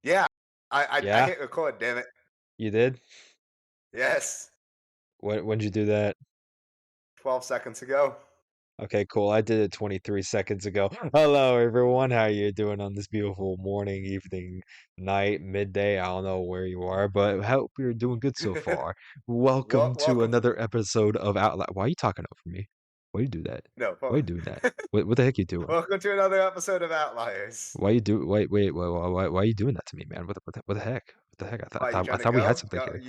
Yeah, I Yeah, hit record, damn it. you did? Yes, When'd you do that? 12 seconds ago. Okay, cool. I did it 23 seconds ago. Hello, everyone. How you doing on this beautiful morning, evening, night, midday? I don't know where you are, but hope you're doing good so far. Welcome to Welcome. another episode of Outliers. Why are you talking over me? Why you do that? No, Why you do that? What the heck you doing? welcome to another episode of Outliers. Why you do? Why are you doing that to me, man? What the heck? What the heck? Why, you I trying to thought we had go? something here.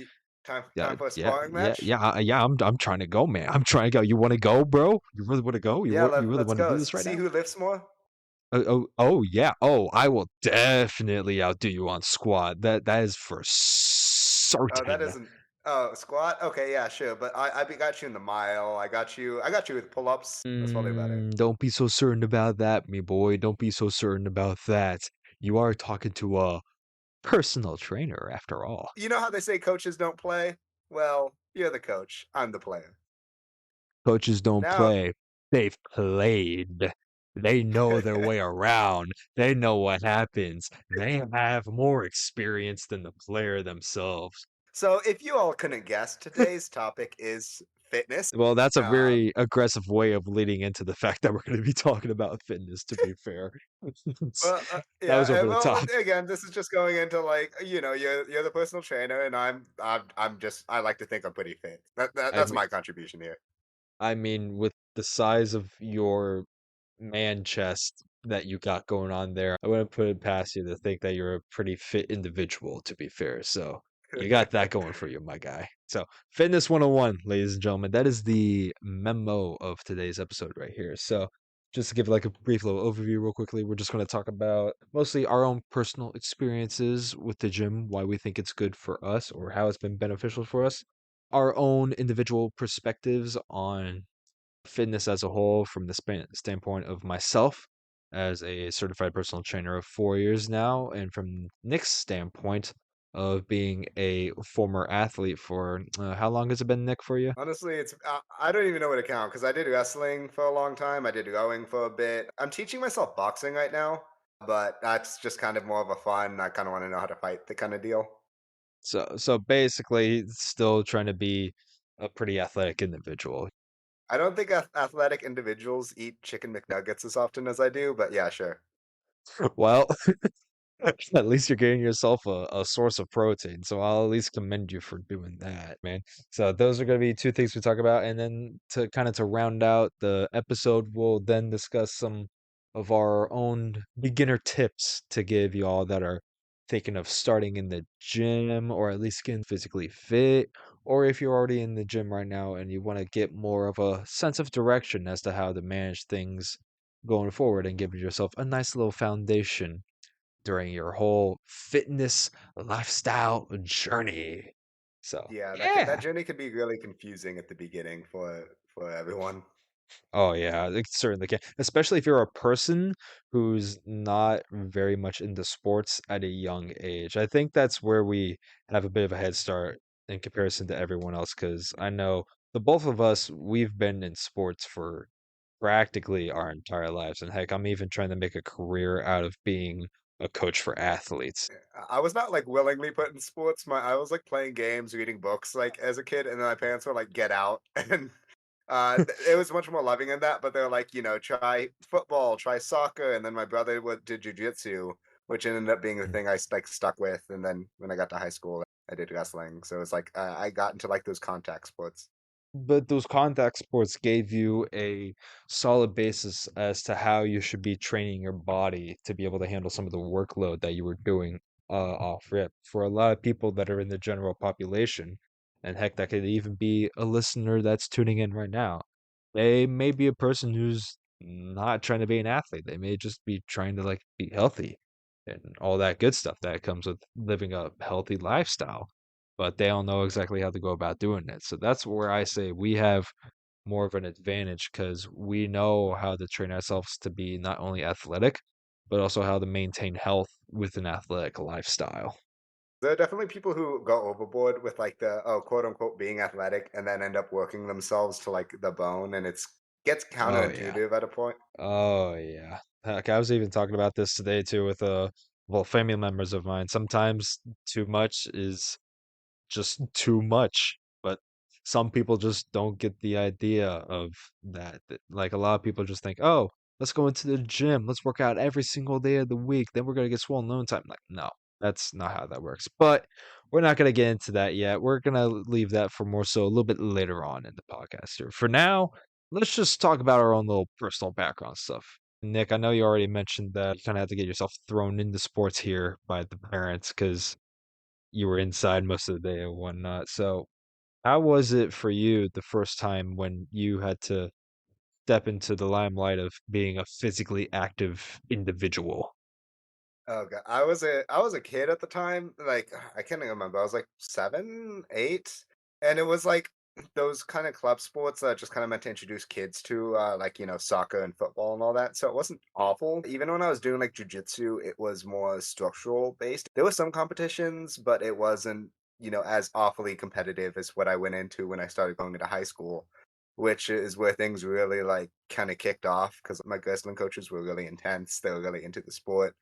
Yeah, Time for a yeah, sparring yeah, match? yeah, yeah. I'm trying to go, man. I'm trying to go. You want to go, bro? You really want to go? Yeah, You really let's want to go. do this right See now? who lifts more? Oh, yeah. Oh, I will definitely outdo you on squat. That is for Oh, that certain. isn't. Oh, squat. Okay, yeah, sure. But got you in the mile. I got you with pull ups. That's probably about it. Don't be so certain about that, me boy. Don't be so certain about that. You are talking to a personal trainer, after all. You know how they say coaches don't play? Well, you're the coach. I'm the player. Coaches don't Now, play. They've played. They know their way around. They know what happens. They have more experience than the player themselves. so if you all couldn't guess, today's topic is fitness. Well, that's a Um, very aggressive way of leading into the fact that we're going to be talking about fitness, to be fair. That was yeah. over the Well, top. again, this is just going into like you're the personal trainer, and I'm just I like to think I'm pretty fit. I That's mean, my contribution here. I mean, with the size of your man chest that you got going on there, I wouldn't put it past you to think that you're a pretty fit individual, to be fair. So you got that going for you, my guy. So Fitness 101, ladies and gentlemen, that is the memo of today's episode right here. So just to give like a brief little overview real quickly, we're just going to talk about mostly our own personal experiences with the gym, why we think it's good for us or how it's been beneficial for us, our own individual perspectives on fitness as a whole from the standpoint of myself as a certified personal trainer of 4 years now, and from Nick's standpoint of being a former athlete for how long has it been, Nick, for you? Honestly, it's I don't even know where to count because I did wrestling for a long time. I did rowing for a bit. I'm teaching myself boxing right now, but that's just kind of more of a fun. I kind of want to know how to fight the kind of deal. So basically, still trying to be a pretty athletic individual. I don't think athletic individuals eat chicken McNuggets as often as I do, but yeah, sure. Well, at least you're getting yourself a source of protein, so I'll at least commend you for doing that, man. So those are going to be two things we talk about, and then to kind of to round out the episode, we'll then discuss some of our own beginner tips to give y'all that are thinking of starting in the gym or at least getting physically fit, or if you're already in the gym right now and you want to get more of a sense of direction as to how to manage things going forward and give yourself a nice little foundation during your whole fitness lifestyle journey. So, Yeah, that yeah. journey could be really confusing at the beginning for everyone. Oh, yeah, it certainly can. Especially if you're a person who's not very much into sports at a young age. I think that's where we have a bit of a head start in comparison to everyone else. Because I know the both of us, we've been in sports for practically our entire lives. And heck, I'm even trying to make a career out of being a coach for athletes. I was not like willingly put in sports. My I was like playing games, reading books like as a kid, and then my parents were like, "Get out!" And it was much more loving in that. But they're like, try football, try soccer, and then my brother did jujitsu, which ended up being the thing I like stuck with. And then when I got to high school, I did wrestling. So it's like I got into like those contact sports. But those contact sports gave you a solid basis as to how you should be training your body to be able to handle some of the workload that you were doing off rip. For a lot of people that are in the general population, and heck, that could even be a listener that's tuning in right now. They may be a person who's not trying to be an athlete. They may just be trying to like be healthy and all that good stuff that comes with living a healthy lifestyle, but they don't know exactly how to go about doing it. So that's where I say we have more of an advantage because we know how to train ourselves to be not only athletic, but also how to maintain health with an athletic lifestyle. There are definitely people who go overboard with like the quote unquote being athletic and then end up working themselves to like the bone, and it's gets Oh yeah. counterintuitive at a point. Oh yeah. Heck, I was even talking about this today too with well, family members of mine. Sometimes too much is just too much. But some people just don't get the idea of that. Like a lot of people just think, oh, let's go into the gym, let's work out every single day of the week, then we're gonna get swollen loan time. Like, no, that's not how that works. But we're not gonna get into that yet. We're gonna leave that for more so a little bit later on in the podcast here. For now, let's just talk about our own little personal background stuff. Nick, I know you already mentioned that you kind of had to get yourself thrown into sports here by the parents because you were inside most of the day and whatnot. So, how was it for you the first time when you had to step into the limelight of being a physically active individual? Oh god, I was a kid at the time, like, I can't even remember, I was, like, 7, 8, and it was, like, those kinda club sports that just kinda meant to introduce kids to, like, soccer and football and all that, so it wasn't awful. Even when I was doing, like, jujitsu, it was more structural based. There were some competitions, but it wasn't, as awfully competitive as what I went into when I started going into high school, which is where things really, like, kinda kicked off because my wrestling coaches were really intense, they were really into the sport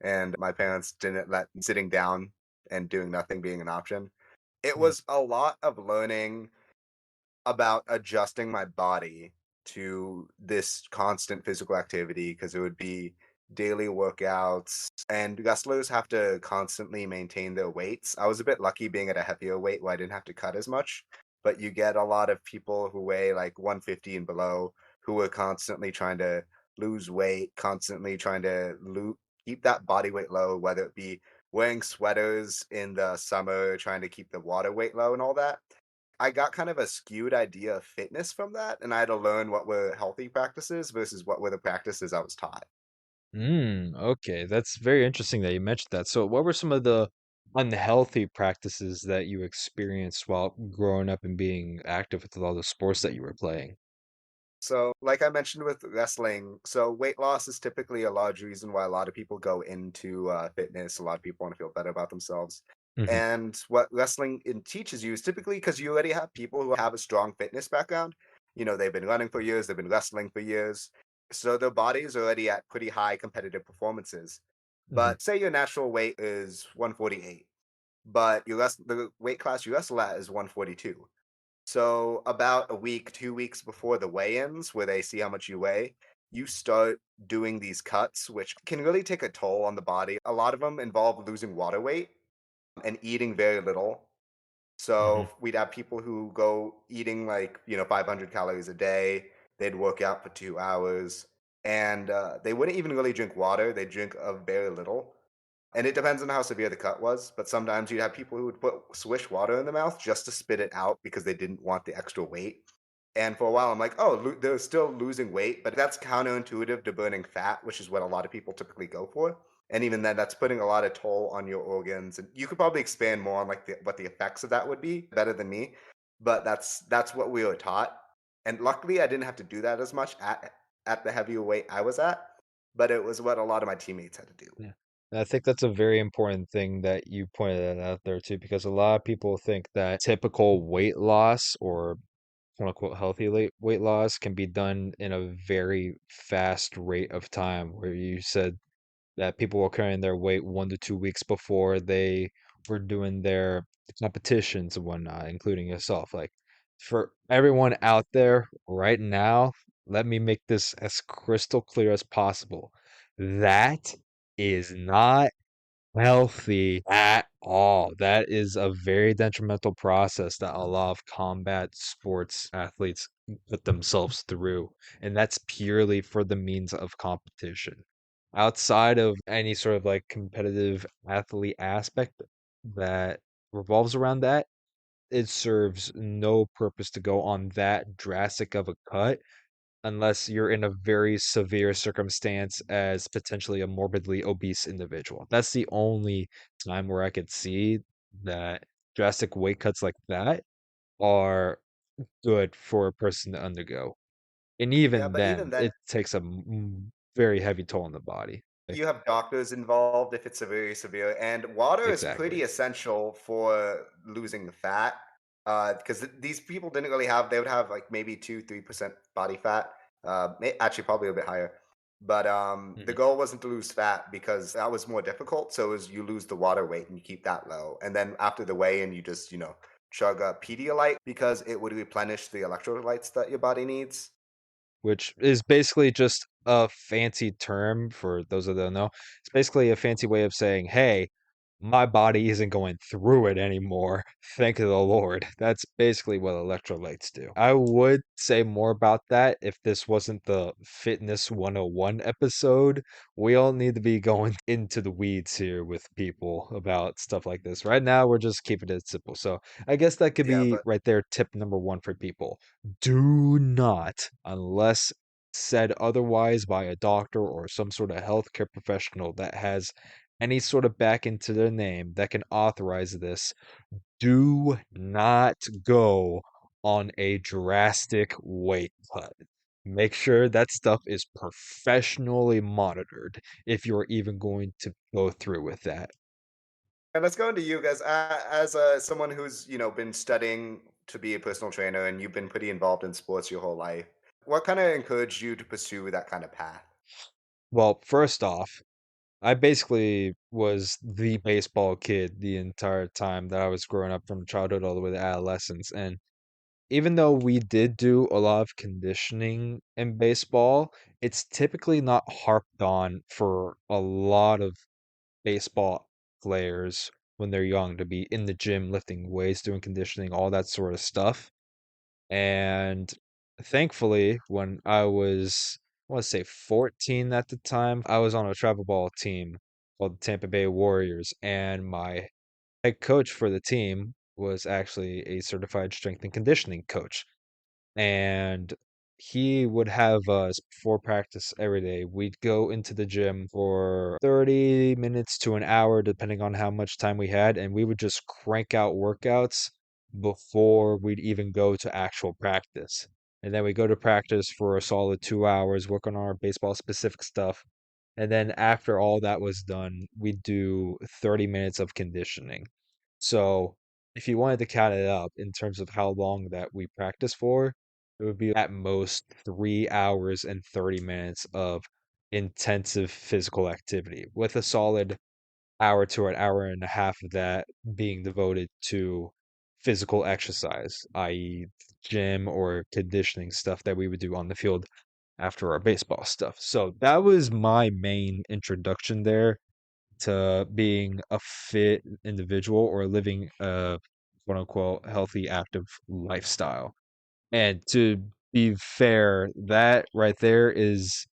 and my parents didn't let sitting down and doing nothing being an option. It Mm, was a lot of learning about adjusting my body to this constant physical activity because it would be daily workouts and wrestlers have to constantly maintain their weights. I was a bit lucky being at a heavier weight where I didn't have to cut as much, but you get a lot of people who weigh like 150 and below who are constantly trying to lose weight, constantly trying to keep that body weight low, whether it be wearing sweaters in the summer, trying to keep the water weight low and all that. I got kind of a skewed idea of fitness from that, and I had to learn what were healthy practices versus what were the practices I was taught. okay, that's very interesting that you mentioned that. So, what were some of the unhealthy practices that you experienced while growing up and being active with all the sports that you were playing? So, like I mentioned with wrestling, so weight loss is typically a large reason why a lot of people go into fitness. A lot of people want to feel better about themselves. Mhm, And what wrestling teaches you is typically because you already have people who have a strong fitness background. They've been running for years, they've been wrestling for years. So their body's already at pretty high competitive performances. mhm, But say your natural weight is 148, but the weight class you wrestle at is 142. So about a week, 2 weeks before the weigh-ins where they see how much you weigh, you start doing these cuts, which can really take a toll on the body. A lot of them involve losing water weight and eating very little. mhm. So we'd have people who go eating like, 500 calories a day. They'd work out for 2 hours and they wouldn't even really drink water. They drink of very little. And it depends on how severe the cut was, but sometimes you'd have people who would put swish water in their mouth just to spit it out because they didn't want the extra weight. And for a while, I'm like, oh, they're still losing weight, but that's counterintuitive to burning fat, which is what a lot of people typically go for. And even then, that's putting a lot of toll on your organs. And you could probably expand more on like what the effects of that would be better than me. But that's what we were taught. And luckily, I didn't have to do that as much at the heavier weight I was at. But it was what a lot of my teammates had to do. Yeah. And I think that's a very important thing that you pointed out there too, because a lot of people think that typical weight loss or quote unquote healthy weight loss can be done in a very fast rate of time, where you said that people were carrying their weight 1 to 2 weeks before they were doing their competitions and whatnot, including yourself. Like for everyone out there right now, let me make this as crystal clear as possible. That is not healthy at all. That is a very detrimental process that a lot of combat sports athletes put themselves through, and that's purely for the means of competition. Outside of any sort of like competitive athlete aspect that revolves around that, it serves no purpose to go on that drastic of a cut unless you're in a very severe circumstance as potentially a morbidly obese individual. That's the only time where I could see that drastic weight cuts like that are good for a person to undergo. And Yeah, even but even then, then, it takes a very heavy toll on the body. you have doctors involved if it's a very severe, and water is pretty Exactly. essential for losing the fat. Because these people didn't really have, they would have like maybe 2, 3% body fat. Actually, probably a bit higher. But the Mhm. goal wasn't to lose fat because that was more difficult. So it was you lose the water weight and you keep that low. And then after the weigh-in, you just, chug a Pedialyte because it would replenish the electrolytes that your body needs. Which is basically just a fancy term for those that don't know. It's basically a fancy way of saying, "Hey, my body isn't going through it anymore. Thank the Lord." That's basically what electrolytes do. I would say more about that if this wasn't the Fitness 101 episode. We all need to be going into the weeds here with people about stuff like this. Right now, we're just keeping it simple. So I guess that could Yeah, be but right there, tip number one for people. Do not, unless said otherwise by a doctor or some sort of healthcare professional that has any sort of back into their name that can authorize this, do not go on a drastic weight cut. Make sure that stuff is professionally monitored if you're even going to go through with that. and let's go into you guys as someone who's been studying to be a personal trainer and you've been pretty involved in sports your whole life. What kind of encouraged you to pursue that kind of path? Well, first off, I basically was the baseball kid the entire time that I was growing up from childhood all the way to adolescence. And even though we did do a lot of conditioning in baseball, it's typically not harped on for a lot of baseball players when they're young to be in the gym lifting weights, doing conditioning, all that sort of stuff. And thankfully, when I want to say 14 at the time, I was on a travel ball team called the Tampa Bay Warriors, and my head coach for the team was actually a certified strength and conditioning coach. And he would have us before practice every day. We'd go into the gym for 30 minutes to an hour, depending on how much time we had, and we would just crank out workouts before we'd even go to actual practice. And then we go to practice for a solid 2 hours, work on our baseball specific stuff. And then after all that was done, we'd do 30 minutes of conditioning. So if you wanted to count it up in terms of how long that we practice for, it would be at most 3 hours and 30 minutes of intensive physical activity, with a solid hour to an hour and a half of that being devoted to physical exercise, i.e., gym or conditioning stuff that we would do on the field after our baseball stuff. So that was my main introduction there to being a fit individual or living a quote unquote healthy, active lifestyle. And to be fair, that right there is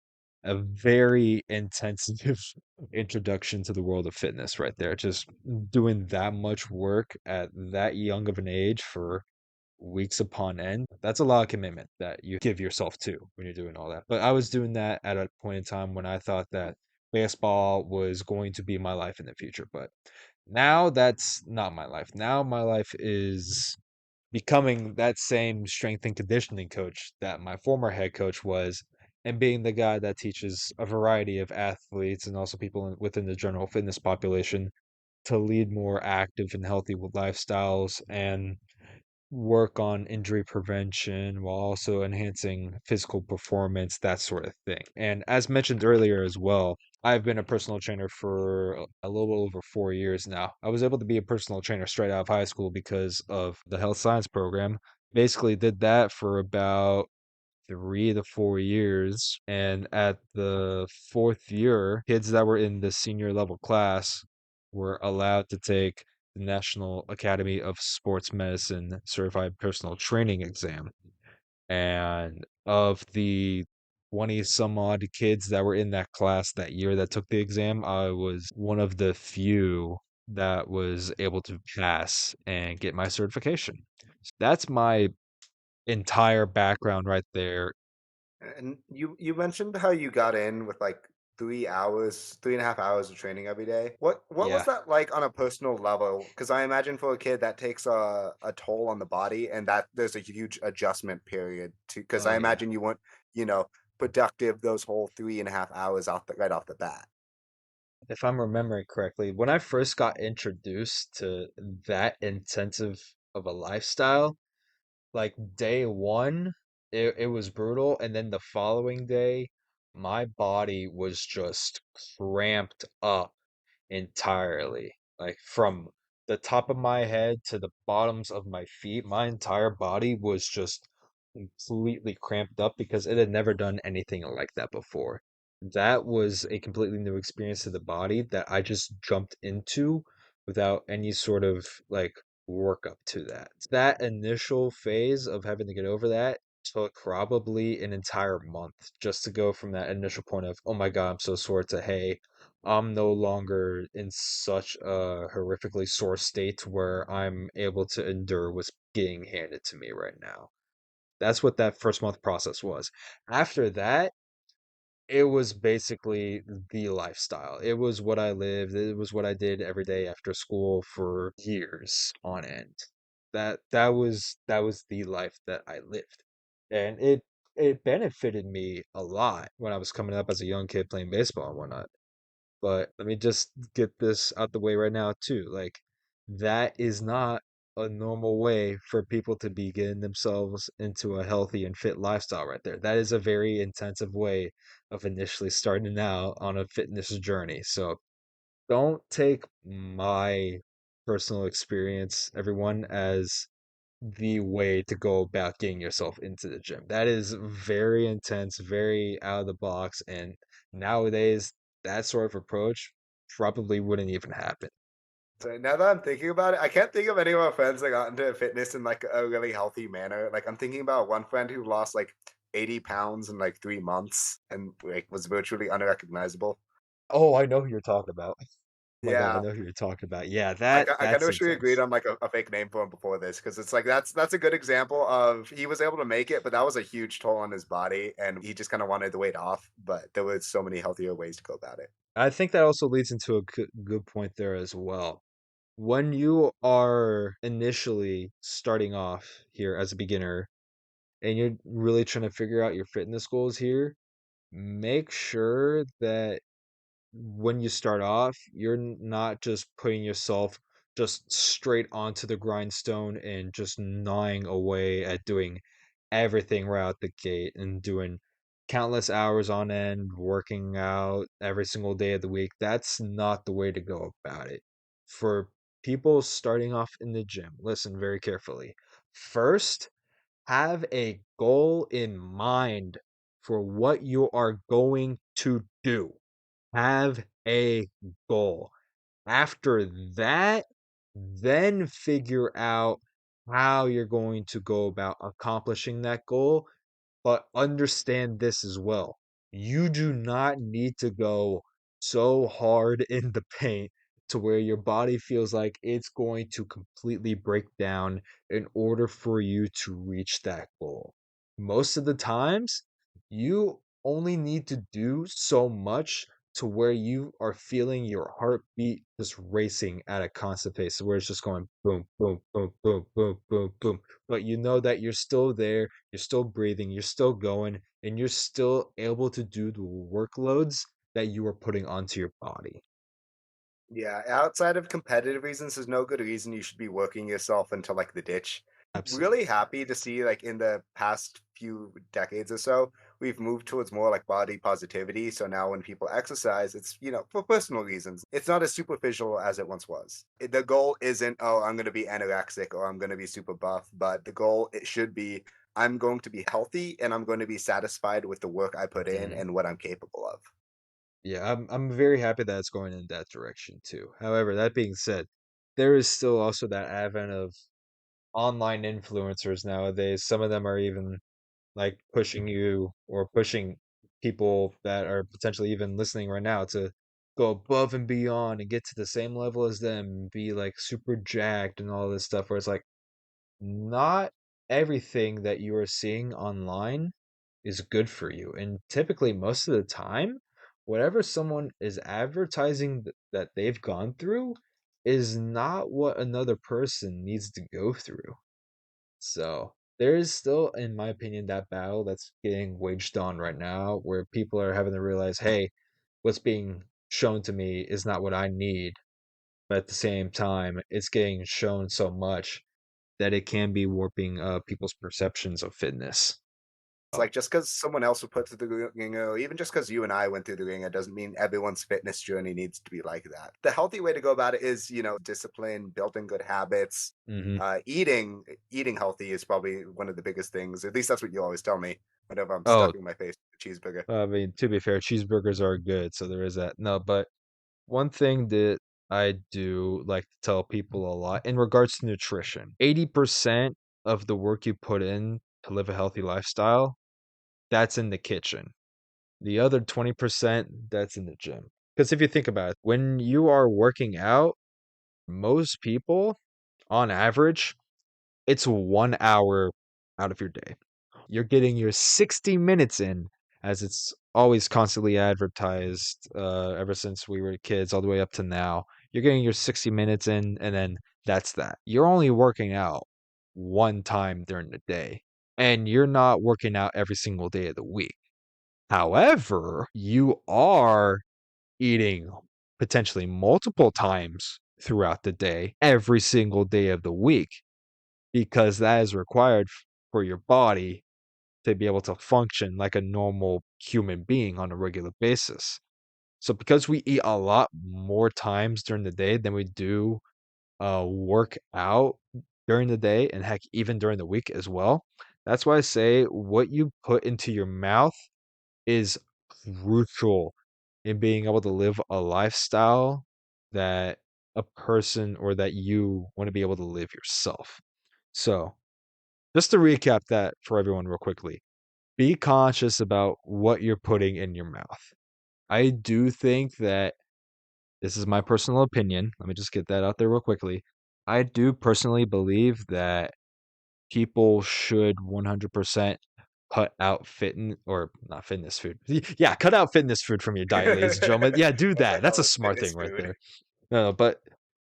a very intensive introduction to the world of fitness right there. Just doing that much work at that young of an age for weeks upon end. That's a lot of commitment that you give yourself to when you're doing all that. But I was doing that at a point in time when I thought that baseball was going to be my life in the future. But now that's not my life. Now my life is becoming that same strength and conditioning coach that my former head coach was, and being the guy that teaches a variety of athletes and also people within the general fitness population to lead more active and healthy lifestyles and work on injury prevention while also enhancing physical performance, that sort of thing. And as mentioned earlier as well, I've been a personal trainer for a little over 4 years now. I was able to be a personal trainer straight out of high school because of the health science program. Basically, did that for about 3 to 4 years. And at the fourth year, kids that were in the senior level class were allowed to take the National Academy of Sports Medicine Certified Personal Training exam. And of the 20 some odd kids that were in that class that year that took the exam, I was one of the few that was able to pass and get my certification. That's my entire background right there. And you mentioned how you got in with like 3 hours, 3.5 hours of training every day. What was Yeah. that like on a personal level? Because I imagine for a kid that takes a toll on the body, and that there's a huge adjustment period to. Because Oh I yeah. imagine you weren't, you know, productive those whole 3.5 hours right off the bat. If I'm remembering correctly, when I first got introduced to that intensive of a lifestyle, like day one, it was brutal, and then the following day my body was just cramped up entirely. Like from the top of my head to the bottoms of my feet, my entire body was just completely cramped up because it had never done anything like that before. That was a completely new experience to the body that I just jumped into without any sort of like work up to that. That initial phase of having to get over that took probably an entire month just to go from that initial point of, oh my God, I'm so sore to, hey, I'm no longer in such a horrifically sore state where I'm able to endure what's being handed to me right now. That's what that first month process was. After that, it was basically the lifestyle. It was what I lived. It was what I did every day after school for years on end. That was the life that I lived. And it benefited me a lot when I was coming up as a young kid playing baseball and whatnot. But let me just get this out the way right now too. Like that is not a normal way for people to be getting themselves into a healthy and fit lifestyle right there. That is a very intensive way of initially starting out on a fitness journey. So don't take my personal experience, everyone, as the way to go about getting yourself into the gym. That is very intense, very out of the box, and nowadays that sort of approach probably wouldn't even happen. So now that I'm thinking about it, I can't think of any of my friends that got into fitness in like a really healthy manner. Like I'm thinking about one friend who lost like 80 pounds in like 3 months and like was virtually unrecognizable. Oh, I know who you're talking about. Oh my God, I Yeah. know who you're talking about. Yeah, I kind of that's wish we agreed intense. on like a fake name for him before this because it's like that's a good example of he was able to make it, but that was a huge toll on his body, and he just kind of wanted the weight off. But there was so many healthier ways to go about it. I think that also leads into a good point there as well. When you are initially starting off here as a beginner and you're really trying to figure out your fitness goals here, make sure that when you start off, you're not just putting yourself just straight onto the grindstone and just gnawing away at doing everything right out the gate and doing countless hours on end, working out every single day of the week. That's not the way to go about it. For people starting off in the gym, listen very carefully. First, have a goal in mind for what you are going to do. Have a goal. After that, then figure out how you're going to go about accomplishing that goal, but understand this as well. You do not need to go so hard in the paint to where your body feels like it's going to completely break down in order for you to reach that goal. Most of the times, you only need to do so much to where you are feeling your heartbeat just racing at a constant pace, where it's just going boom, boom, boom, boom, boom, boom, boom. But you know that you're still there, you're still breathing, you're still going, and you're still able to do the workloads that you are putting onto your body. Yeah, outside of competitive reasons, there's no good reason you should be working yourself into like the ditch. Really Absolutely. happy to see like in the past few decades or so, we've moved towards more like body positivity. So now when people exercise, it's for personal reasons. It's not as superficial as it once was. The goal isn't, oh, I'm going to be anorexic or I'm going to be super buff, but the goal it should be I'm going to be healthy and I'm going to be satisfied with the work I put in Mhm. and what I'm capable of. Yeah, I'm very happy that it's going in that direction too. However, that being said, there is still also that advent of online influencers nowadays. Some of them are even like pushing you or pushing people that are potentially even listening right now to go above and beyond and get to the same level as them, and be like super jacked and all this stuff where it's like not everything that you are seeing online is good for you. And typically, most of the time, whatever someone is advertising that they've gone through is not what another person needs to go through. So, there is still, in my opinion, that battle that's getting waged on right now where people are having to realize, hey, what's being shown to me is not what I need. But at the same time, it's getting shown so much that it can be warping people's perceptions of fitness. It's like just because someone else would put through the ringer, or even just because you and I went through the ringer, doesn't mean everyone's fitness journey needs to be like that. The healthy way to go about it is, discipline, building good habits, Mhm. eating healthy is probably one of the biggest things. At least that's what you always tell me whenever I'm Oh, stuffing my face with a cheeseburger. I mean, to be fair, cheeseburgers are good, so there is that. No, but one thing that I do like to tell people a lot in regards to nutrition, 80% of the work you put in to live a healthy lifestyle, that's in the kitchen. The other 20%, that's in the gym. Because if you think about it, when you are working out, most people, on average, it's 1 hour out of your day. You're getting your 60 minutes in, as it's always constantly advertised, ever since we were kids all the way up to now. You're getting your 60 minutes in, and then that's that. You're only working out 1 time during the day, and you're not working out every single day of the week. However, you are eating potentially multiple times throughout the day, every single day of the week, because that is required for your body to be able to function like a normal human being on a regular basis. So because we eat a lot more times during the day than we do work out during the day, and heck, even during the week as well. That's why I say what you put into your mouth is crucial in being able to live a lifestyle that a person or that you want to be able to live yourself. So, just to recap that for everyone real quickly, be conscious about what you're putting in your mouth. I do think that this is my personal opinion. Let me just get that out there real quickly. I do personally believe that people should 100% cut out fitness or not fitness food. Yeah, cut out fitness food from your diet, ladies and gentlemen. Yeah, do What the that. That's hell a is smart fitness thing right food? there. No, but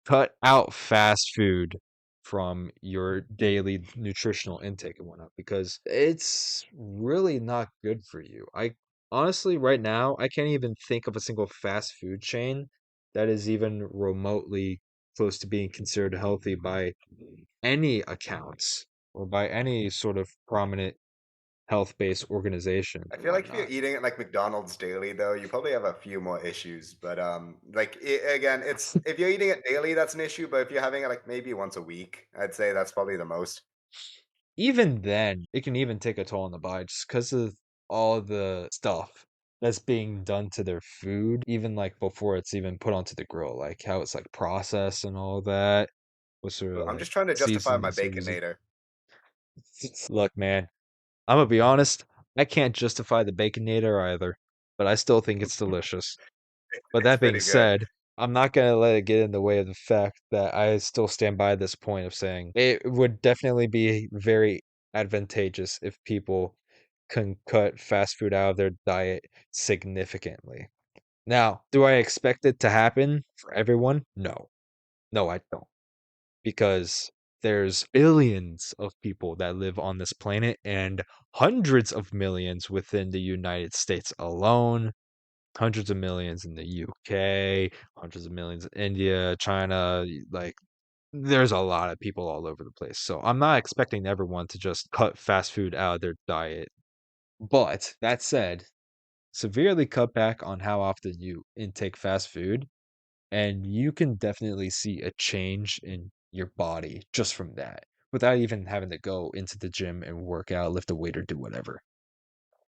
cut out fast food from your daily nutritional intake and whatnot because it's really not good for you. I honestly, right now, I can't even think of a single fast food chain that is even remotely close to being considered healthy by any accounts or by any sort of prominent health-based organizations I and feel like if you're whatnot. eating at like McDonald's daily, though, you probably have a few more issues. But again, it's if you're eating it daily, that's an issue. But if you're having it like maybe once a week, I'd say that's probably the most. Even then, it can even take a toll on the body just because of all the stuff that's being done to their food, even, like, before it's even put onto the grill, like, how it's, like, processed and all that, what sort of, I'm like, just trying to justify my seasonings they're using. baconator. Look, man, Imma be honest, I can't justify the Baconator either, but I still think it's delicious. But It's that being pretty good. said, I'm not gonna let it get in the way of the fact that I still stand by this point of saying it would definitely be very advantageous if people can cut fast food out of their diet significantly. Now, do I expect it to happen for everyone? No. No, I don't. Because there's billions of people that live on this planet and hundreds of millions within the United States alone, hundreds of millions in the UK, hundreds of millions in India, China, like there's a lot of people all over the place. So I'm not expecting everyone to just cut fast food out of their diet. But that said, severely cut back on how often you intake fast food, and you can definitely see a change in your body just from that without even having to go into the gym and work out, lift a weight, or do whatever.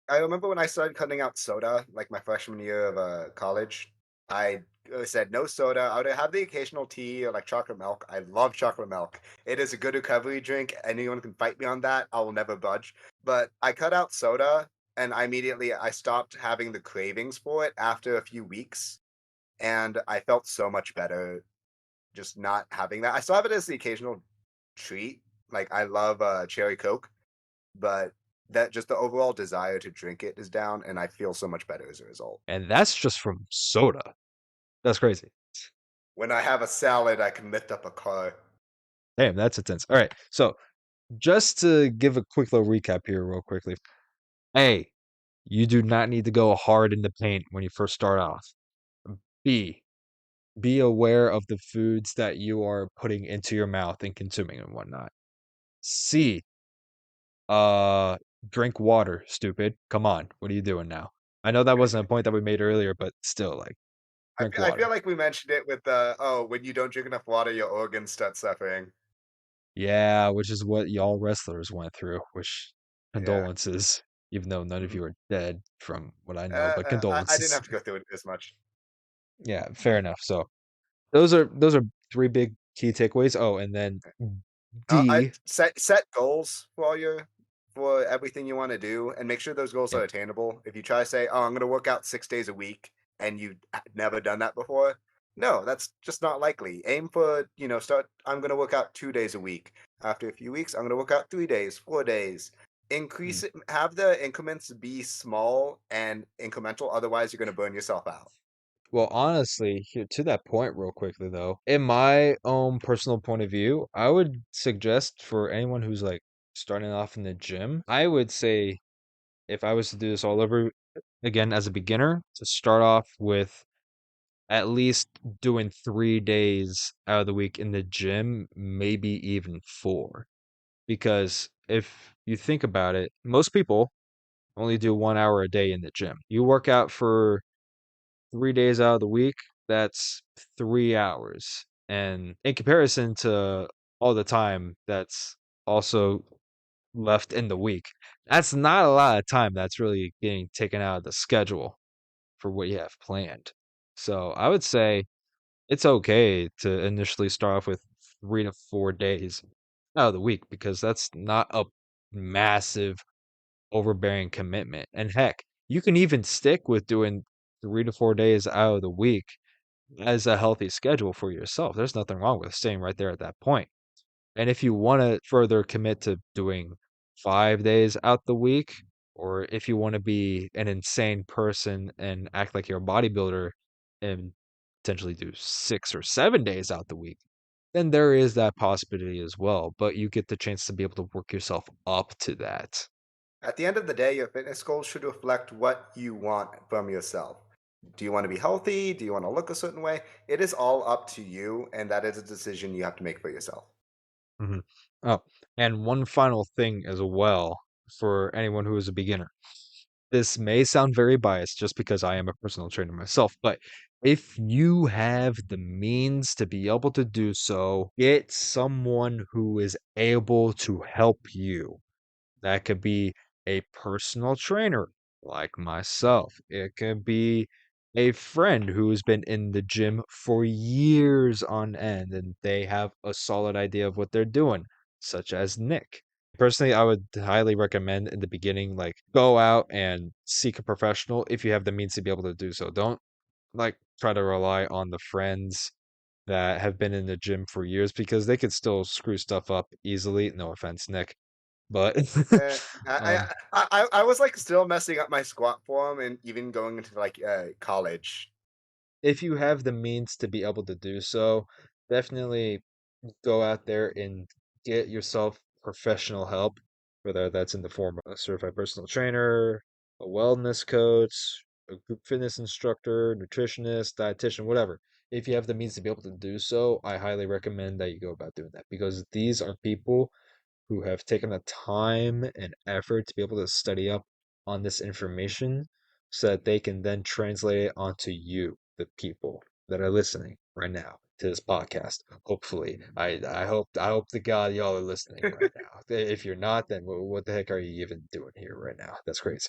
I remember when I started cutting out soda, like my freshman year of college. I said no soda. I would have the occasional tea or like chocolate milk. I love chocolate milk. It is a good recovery drink. Anyone can fight me on that. I will never budge. But I cut out soda, and I stopped having the cravings for it after a few weeks, and I felt so much better just not having that. I still have it as the occasional treat. Like I love cherry coke, but that just the overall desire to drink it is down, and I feel so much better as a result. And that's just from soda. That's crazy. When I have a salad, I can lift up a car. Damn, that's intense. All right. So, just to give a quick little recap here, real quickly. A, you do not need to go hard in the paint when you first start off. B, be aware of the foods that you are putting into your mouth and consuming and whatnot. C, drink water, stupid. Come on, what are you doing now? I know that wasn't a point that we made earlier, but still, like, drink I feel water. like we mentioned it with the, "Oh, when you don't drink enough water, your organs start suffering." Yeah, which is what y'all wrestlers went through, which Yeah. condolences, even though none of Mhm. you are dead from what I know, but I didn't condolences. have to go through it as much. Yeah, fair enough. So those are 3 big key takeaways. Oh, and then I D, set goals for your for everything you wanna do, and make sure those goals yeah, are attainable. If you try to say, "Oh, I'm gonna work out 6 days a week," and you never done that before, no, that's just not likely. Aim for, start, "I'm gonna work out 2 days a week." After a few weeks, "I'm gonna work out 3 days, 4 days." mm. Increase it, have the increments be small and incremental, otherwise you're gonna burn yourself out. Well, honestly, here to that point real quickly though, in my own personal point of view, I would suggest for anyone who's, like, starting off in the gym, I would say if I was to do this all over again as a beginner, to start off with at least doing 3 days out of the week in the gym, maybe even 4. Because if you think about it, most people only do 1 hour a day in the gym. You work out for 3 days out of the week, that's 3 hours. And in comparison to all the time that's also left in the week, that's not a lot of time that's really getting taken out of the schedule for what you have planned. So I would say it's okay to initially start off with 3 to 4 days out of the week because that's not a massive overbearing commitment. And heck, you can even stick with doing 3 to 4 days out of the week as a healthy schedule for yourself. There's nothing wrong with staying right there at that point. And if you wanna further commit to doing 5 days out the week, or if you wanna be an insane person and act like you're a bodybuilder and potentially do 6 or 7 days out the week, then there is that possibility as well, but you get the chance to be able to work yourself up to that. At the end of the day, your fitness goals should reflect what you want from yourself. Do you want to be healthy? Do you want to look a certain way? It is all up to you, and that is a decision you have to make for yourself. Mhm. Oh, and one final thing as well for anyone who is a beginner. This may sound very biased just because I am a personal trainer myself, but if you have the means to be able to do so, get someone who is able to help you. That could be a personal trainer like myself. It could be a friend who's been in the gym for years on end and they have a solid idea of what they're doing, such as Nick. Personally, I would highly recommend in the beginning, like, go out and seek a professional if you have the means to be able to do so. Don't, like, try to rely on the friends that have been in the gym for years because they could still screw stuff up easily. No offense, Nick. But Eh, um, I was like still messing up my squat form and even going into like college. if you have the means to be able to do so, definitely go out there and get yourself professional help, whether that's in the form of a certified personal trainer, a wellness coach, a group fitness instructor, nutritionist, dietitian, whatever. If you have the means to be able to do so, I highly recommend that you go about doing that because these are people who have taken the time and effort to be able to study up on this information so that they can then translate it onto you, the people that are listening right now to this podcast. Hopefully, I hope to God y'all are listening right now. If you're not, then what the heck are you even doing here right now? That's crazy.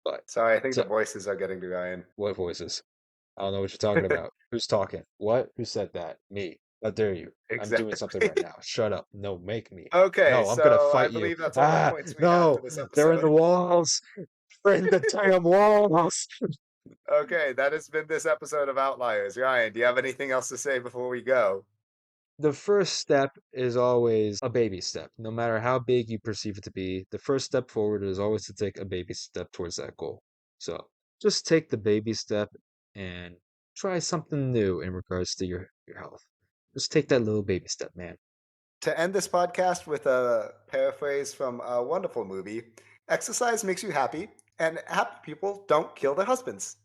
But Sorry, I think the so, voices are getting to Ryan. what voices? I don't know what you're talking about. Who's talking? What? Who said that? Me. How dare you? I'm doing something Exactly. right now. Shut up. No, make me. Okay, No, I'm gonna so I fight you. believe that's all the Ah, points we have no, for this they're in the episode. walls. They're in the damn walls. Okay, that has been this episode of Outliers. Ryan, do you have anything else to say before we go? The first step is always a baby step. No matter how big you perceive it to be, the first step forward is always to take a baby step towards that goal. So just take the baby step and try something new in regards to your health. Just take that little baby step, man. To end this podcast with a paraphrase from a wonderful movie, exercise makes you happy, and happy people don't kill their husbands.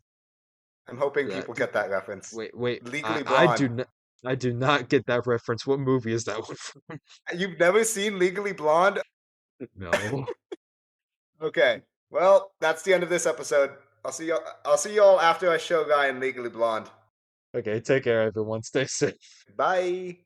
I'm hoping That people get that reference. wait. Legally I do Blonde. not. I do not get that reference. What movie is that one from? You've never seen Legally Blonde? No. Okay. Well, that's the end of this episode. I'll see y'all after I show Guy in Legally Blonde. Okay, take care, everyone. Stay safe. Bye.